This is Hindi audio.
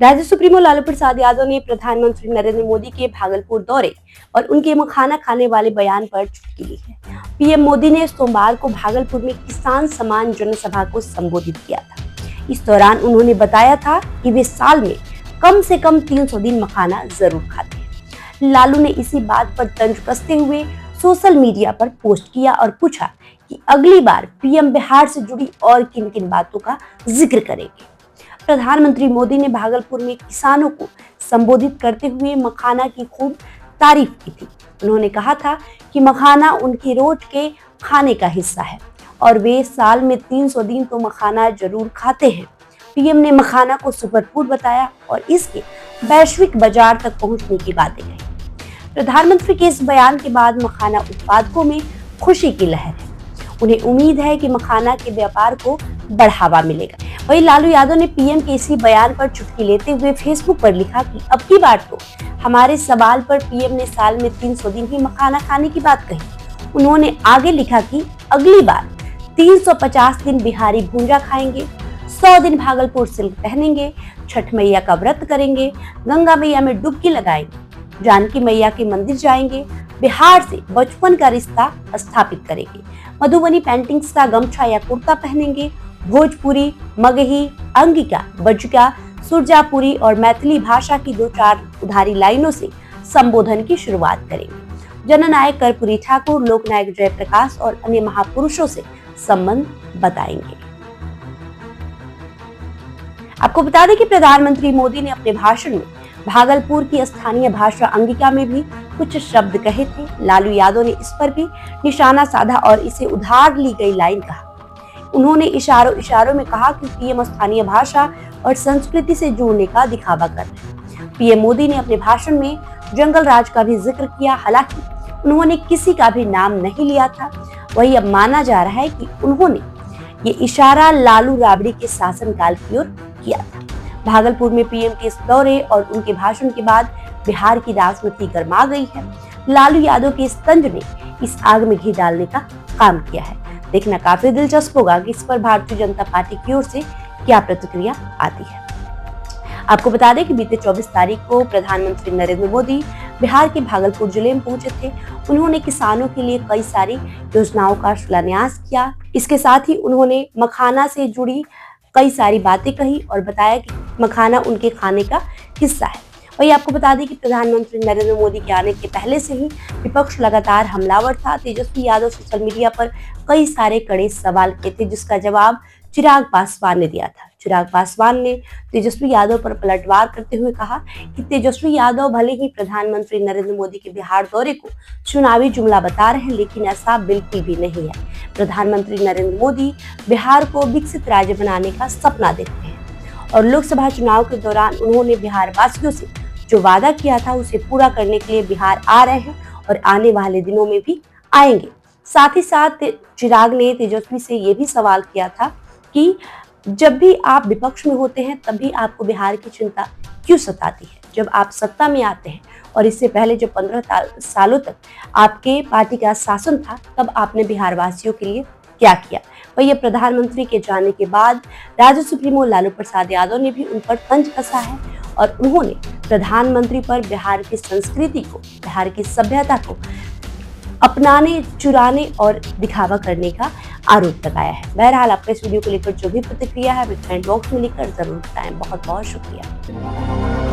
राज्य सुप्रीमो लालू प्रसाद यादव ने प्रधानमंत्री नरेंद्र मोदी के भागलपुर दौरे और उनके मखाना खाने वाले बयान पर चुटकी ली है। पीएम मोदी ने सोमवार को भागलपुर में किसान सम्मान जनसभा को संबोधित किया था। इस दौरान उन्होंने बताया था कि वे साल में कम से कम 300 दिन मखाना जरूर खाते हैं। लालू ने इसी बात पर तंज कसते हुए सोशल मीडिया पर पोस्ट किया और पूछा कि अगली बार पीएम बिहार से जुड़ी और किन किन बातों का जिक्र करेंगे। प्रधानमंत्री मोदी ने भागलपुर में किसानों को संबोधित करते हुए मखाना की खूब तारीफ की थी। उन्होंने कहा था कि मखाना उनकी रोज के खाने का हिस्सा है और वे साल में 300 दिन तो मखाना जरूर खाते हैं। पीएम ने मखाना को सुपर फूड बताया और इसके वैश्विक बाजार तक पहुंचने की बातें कही। प्रधानमंत्री के इस बयान के बाद मखाना उत्पादकों में खुशी की लहर है। उन्हें उम्मीद है कि मखाना के व्यापार को बढ़ावा मिलेगा। वहीं लालू यादव ने पीएम के इसी बयान पर चुटकी लेते हुए फेसबुक पर लिखा कि अब की बार तो हमारे सवाल पर पीएम ने साल में 300 दिन ही मखाना खाने की बात कही। उन्होंने आगे लिखा कि अगली बार 350 दिन बिहारी भूंजा खाएंगे, 100 दिन भागलपुर सिल्क पहनेंगे, छठ मैया का व्रत करेंगे, गंगा मैया में डुबकी लगाएंगे, जानकी मैया के मंदिर जाएंगे, बिहार से बचपन का रिश्ता स्थापित करेंगे, मधुबनी पेंटिंग्स का गमछा या कुर्ता पहनेंगे, भोजपुरी, मगही, अंगिका, बज्जिका, सुरजापुरी और मैथिली भाषा की 2-4 उधारी लाइनों से संबोधन की शुरुआत करेंगे। जननायक कर्पूरी ठाकुर, लोकनायक जयप्रकाश और अन्य महापुरुषों से संबंध बताएंगे। आपको बता दें कि प्रधानमंत्री मोदी ने अपने भाषण में भागलपुर की स्थानीय भाषा अंगिका में भी कुछ शब्द कहे थे। लालू यादव ने इस पर भी निशाना साधा और इसे उधार ली गई लाइन कहा। उन्होंने इशारों में कहा कि पीएम स्थानीय भाषा और संस्कृति से जुड़ने का दिखावा कर रहे हैं। पीएम मोदी ने अपने भाषण में जंगल राज का भी जिक्र किया। हालांकि उन्होंने किसी का भी नाम नहीं लिया था। वही अब माना जा रहा है कि उन्होंने ये इशारा लालू राबड़ी के शासनकाल की ओर किया था। भागलपुर में पीएम के इस दौरे और उनके भाषण के बाद बिहार की राजनीति गर्मा गई है। लालू यादव के इस तंज ने इस आग में घी डालने का काम किया है। देखना काफी दिलचस्प होगा कि इस पर भारतीय जनता पार्टी की ओर से क्या प्रतिक्रिया आती है। आपको बता दें कि बीते 24 तारीख को प्रधानमंत्री नरेंद्र मोदी बिहार के भागलपुर जिले में पहुंचे थे। उन्होंने किसानों के लिए कई सारी योजनाओं का शिलान्यास किया। इसके साथ ही उन्होंने मखाना से जुड़ी कई सारी बातें कही और बताया कि मखाना उनके खाने का हिस्सा है। वही आपको बता दें कि प्रधानमंत्री नरेंद्र मोदी के आने के पहले से ही विपक्ष लगातार हमलावर था। तेजस्वी यादव सोशल मीडिया पर कई सारे कड़े सवाल किए थे, जिसका जवाब चिराग पासवान ने दिया था। चिराग पासवान ने तेजस्वी यादव पर पलटवार करते हुए कहा कि तेजस्वी यादव भले ही प्रधानमंत्री नरेंद्र मोदी के बिहार दौरे को चुनावी जुमला बता रहे हैं, लेकिन ऐसा बिल्कुल भी नहीं है। प्रधानमंत्री नरेंद्र मोदी बिहार को विकसित राज्य बनाने का सपना देखते हैं और लोकसभा चुनाव के दौरान उन्होंने बिहार वासियों से जो वादा किया था उसे पूरा करने के लिए बिहार आ रहे हैं और आने वाले दिनों में भी आएंगे। साथ ही साथ चिराग ने तेजस्वी से ये भी सवाल किया था कि जब भी आप विपक्ष में होते हैं तभी आपको बिहार की चिंता क्यों सताती है, जब आप सत्ता में आते हैं और इससे पहले जब 15 सालों तक आपके पार्टी का शासन था तब आपने बिहार वासियों के लिए क्या किया। वही प्रधानमंत्री के जाने के बाद राज्य सुप्रीमो लालू प्रसाद यादव ने भी उन पर तंज कसा है और उन्होंने प्रधानमंत्री पर बिहार की संस्कृति को, बिहार की सभ्यता को अपनाने, चुराने और दिखावा करने का आरोप लगाया है। बहरहाल आपका इस वीडियो को लेकर जो भी प्रतिक्रिया है कमेंट बॉक्स में लिखकर जरूर बताएं। बहुत बहुत शुक्रिया।